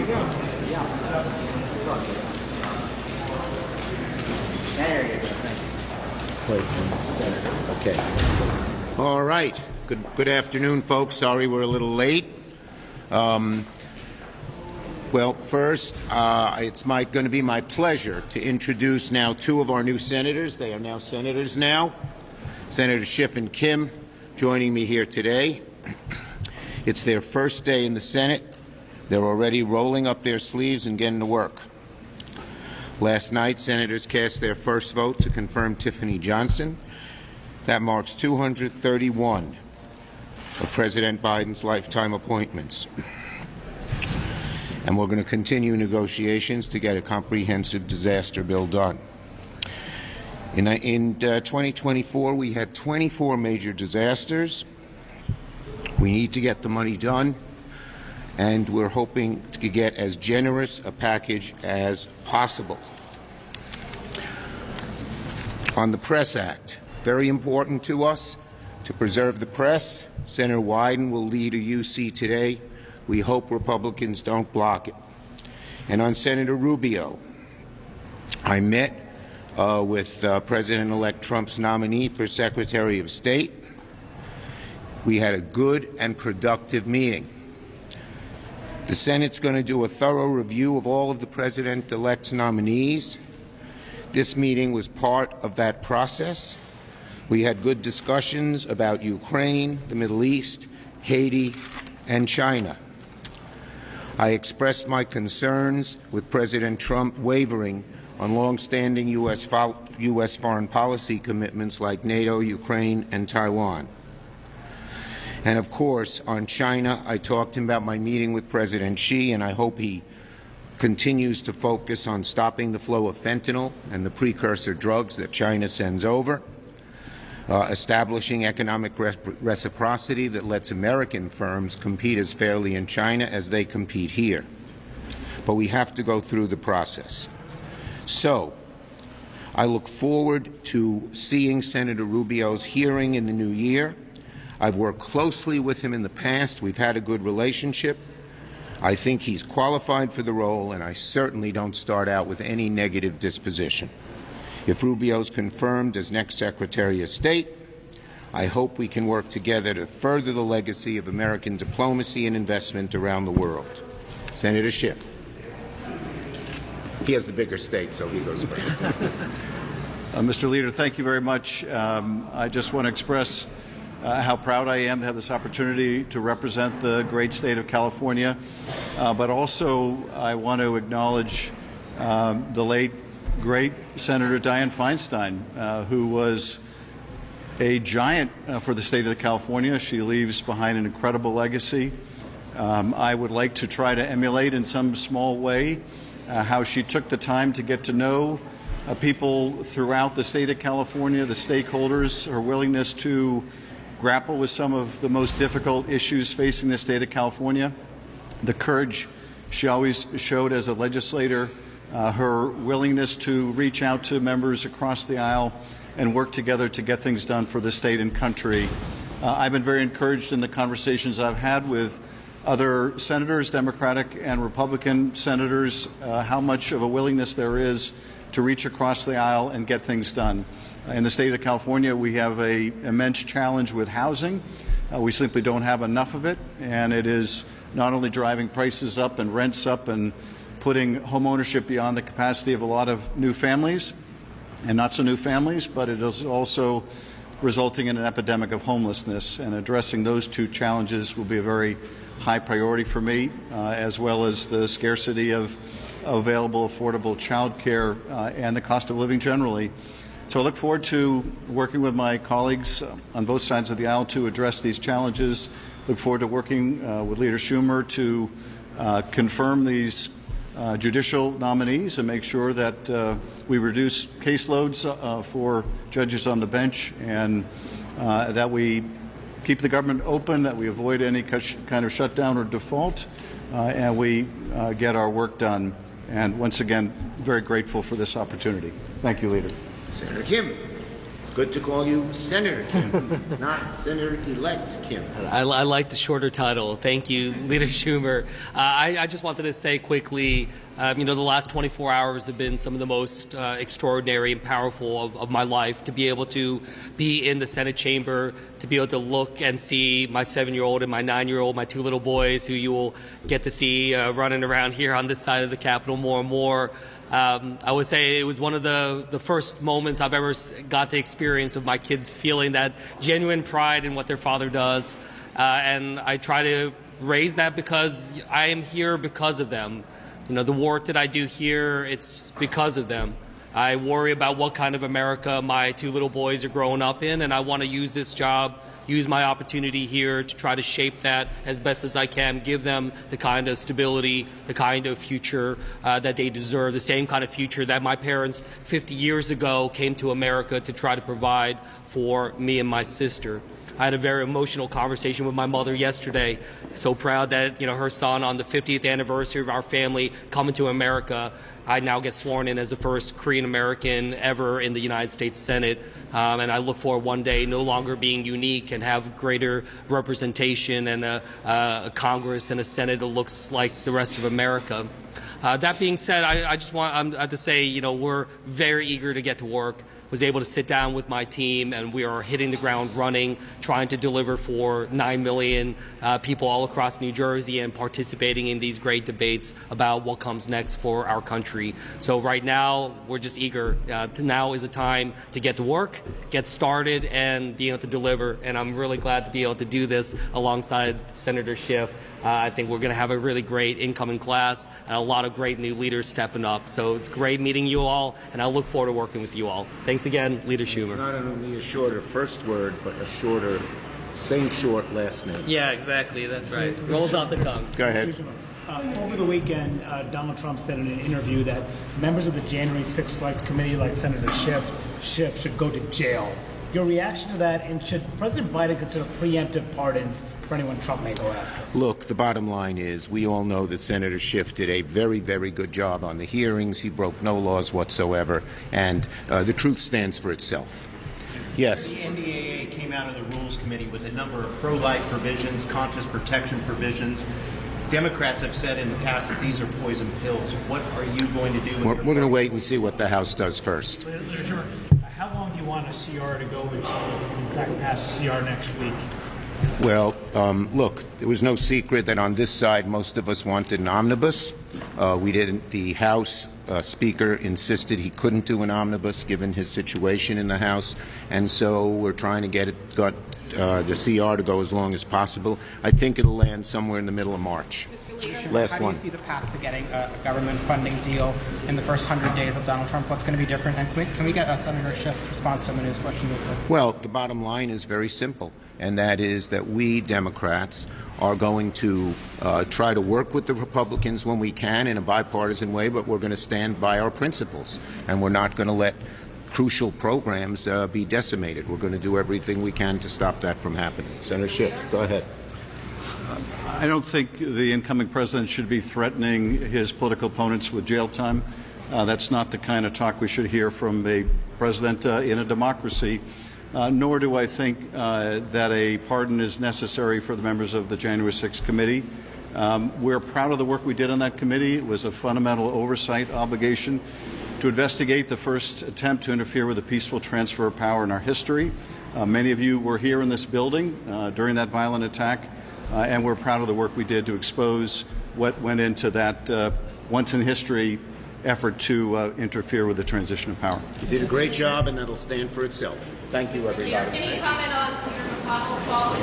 There you go. Thank you. Okay. All right. Good afternoon, folks. Sorry we're a little late. Well, first, it's going to be my pleasure to introduce now two of our new senators. They are now senators now. Senator Schiff and Kim joining me here today. It's their first day in the Senate. They're already rolling up their sleeves and getting to work. Last night, senators cast their first vote to confirm Tiffany Johnson. That marks 231 of President Biden's lifetime appointments. And we're going to continue negotiations to get a comprehensive disaster bill done. In 2024, we had 24 major disasters. We need to get the money done, and we're hoping to get as generous a package as possible. On the Press Act, very important to us to preserve the press. Senator Wyden will lead a UC today. We hope Republicans don't block it. And on Senator Rubio, I met with President-elect Trump's nominee for Secretary of State. We had a good and productive meeting. The Senate's going to do a thorough review of all of the President-elect's nominees. This meeting was part of that process. We had good discussions about Ukraine, the Middle East, Haiti, and China. I expressed my concerns with President Trump wavering on long-standing U.S. foreign policy commitments like NATO, Ukraine, and Taiwan. And of course, on China, I talked to him about my meeting with President Xi, and I hope he continues to focus on stopping the flow of fentanyl and the precursor drugs that China sends over, establishing economic reciprocity that lets American firms compete as fairly in China as they compete here. But we have to go through the process. So, I look forward to seeing Senator Rubio's hearing in the new year. I've worked closely with him in the past. We've had a good relationship. I think he's qualified for the role, and I certainly don't start out with any negative disposition. If Rubio's confirmed as next Secretary of State, I hope we can work together to further the legacy of American diplomacy and investment around the world. Senator Schiff. He has the bigger state, so he goes first. Mr. Leader, thank you very much. I just want to express how proud I am to have this opportunity to represent the great state of California. But also, I want to acknowledge the late, great Senator Dianne Feinstein, who was a giant for the state of California. She leaves behind an incredible legacy. I would like to try to emulate in some small way how she took the time to get to know people throughout the state of California, the stakeholders, her willingness to grapple with some of the most difficult issues facing the state of California, the courage she always showed as a legislator, her willingness to reach out to members across the aisle and work together to get things done for the state and country. I've been very encouraged in the conversations I've had with other senators, Democratic and Republican senators, how much of a willingness there is to reach across the aisle and get things done. In the state of California, we have an immense challenge with housing. We simply don't have enough of it, and it is not only driving prices up and rents up and putting home ownership beyond the capacity of a lot of new families and not so new families, but it is also resulting in an epidemic of homelessness, and addressing those two challenges will be a very high priority for me, as well as the scarcity of available affordable child care and the cost of living generally. So I look forward to working with my colleagues on both sides of the aisle to address these challenges. Look forward to working with Leader Schumer to confirm these judicial nominees and make sure that we reduce caseloads for judges on the bench, and that we keep the government open, that we avoid any kind of shutdown or default, and we get our work done. And once again, very grateful for this opportunity. Thank you, Leader. Senator Kim, it's good good to call you Senator Kim, not Senator-elect Kim. I like the shorter title. Thank you, Leader Schumer. I just wanted to say quickly, the last 24 hours have been some of the most extraordinary and powerful of my life. To be able to be in the Senate chamber, to be able to look and see my 7-year-old and my 9-year-old, my 2 little boys, who you will get to see running around here on this side of the Capitol more and more. I would say it was one of the first moments I've ever got to experience of my kids feeling that genuine pride in what their father does. And I try to raise that because I am here because of them. The work that I do here, it's because of them. I worry about what kind of America my 2 little boys are growing up in, and I want to use this job, use my opportunity here to try to shape that as best as I can, give them the kind of stability, the kind of future that they deserve, the same kind of future that my parents 50 years ago came to America to try to provide for me and my sister. I had a very emotional conversation with my mother yesterday. So proud that her son, on the 50th anniversary of our family coming to America, I now get sworn in as the first Korean American ever in the United States Senate. And I look forward one day no longer being unique and have greater representation and a Congress and a Senate that looks like the rest of America. That being said, I just want to say, we're very eager to get to work. Was able to sit down with my team, and we are hitting the ground running, trying to deliver for 9 million people all across New Jersey and participating in these great debates about what comes next for our country. So right now, we're just eager. Now is the time to get to work, get started, and be able to deliver. And I'm really glad to be able to do this alongside Senator Schiff. I think we're going to have a really great incoming class and a lot of great new leaders stepping up. So it's great meeting you all, and I look forward to working with you all. Thanks again, Leader Schumer. Not only a shorter first word, but a shorter, same short last name. Yeah, exactly. That's right. Rolls off the tongue. Go ahead. Over the weekend, Donald Trump said in an interview that members of the January 6th Select Committee, like Senator Schiff, should go to jail. Your reaction to that, and should President Biden consider preemptive pardons for anyone Trump may go after? Look, the bottom line is we all know that Senator Schiff did a very, very good job on the hearings. He broke no laws whatsoever, and the truth stands for itself. Yes. The NDAA came out of the Rules Committee with a number of pro-life provisions, conscious protection provisions. Democrats have said in the past that these are poison pills. What are you going to do? We're going to wait and see what the House does first. How long do you want a CR to go until in fact pass a CR next week? Well, look, there was no secret that on this side most of us wanted an omnibus. We didn't. The House Speaker insisted he couldn't do an omnibus given his situation in the House, and so we're trying to get the CR to go as long as possible. I think it'll land somewhere in the middle of March. Last How do you see the path to getting a government funding deal in the first 100 days of Donald Trump? What's going to be different? And can we get Senator Schiff's response to Manu's question? Well, the bottom line is very simple, and that is that we Democrats are going to try to work with the Republicans when we can in a bipartisan way, but we're going to stand by our principles, and we're not going to let crucial programs be decimated. We're going to do everything we can to stop that from happening. Senator Schiff, go ahead. I don't think the incoming president should be threatening his political opponents with jail time. That's not the kind of talk we should hear from a president in a democracy. Nor do I think that a pardon is necessary for the members of the January 6th committee. We're proud of the work we did on that committee. It was a fundamental oversight obligation to investigate the first attempt to interfere with a peaceful transfer of power in our history. Many of you were here in this building during that violent attack, and we're proud of the work we did to expose what went into that once-in-history effort to interfere with the transition of power. You did a great job, and that'll stand for itself. Thank you, everybody. Any comment on your possible fall?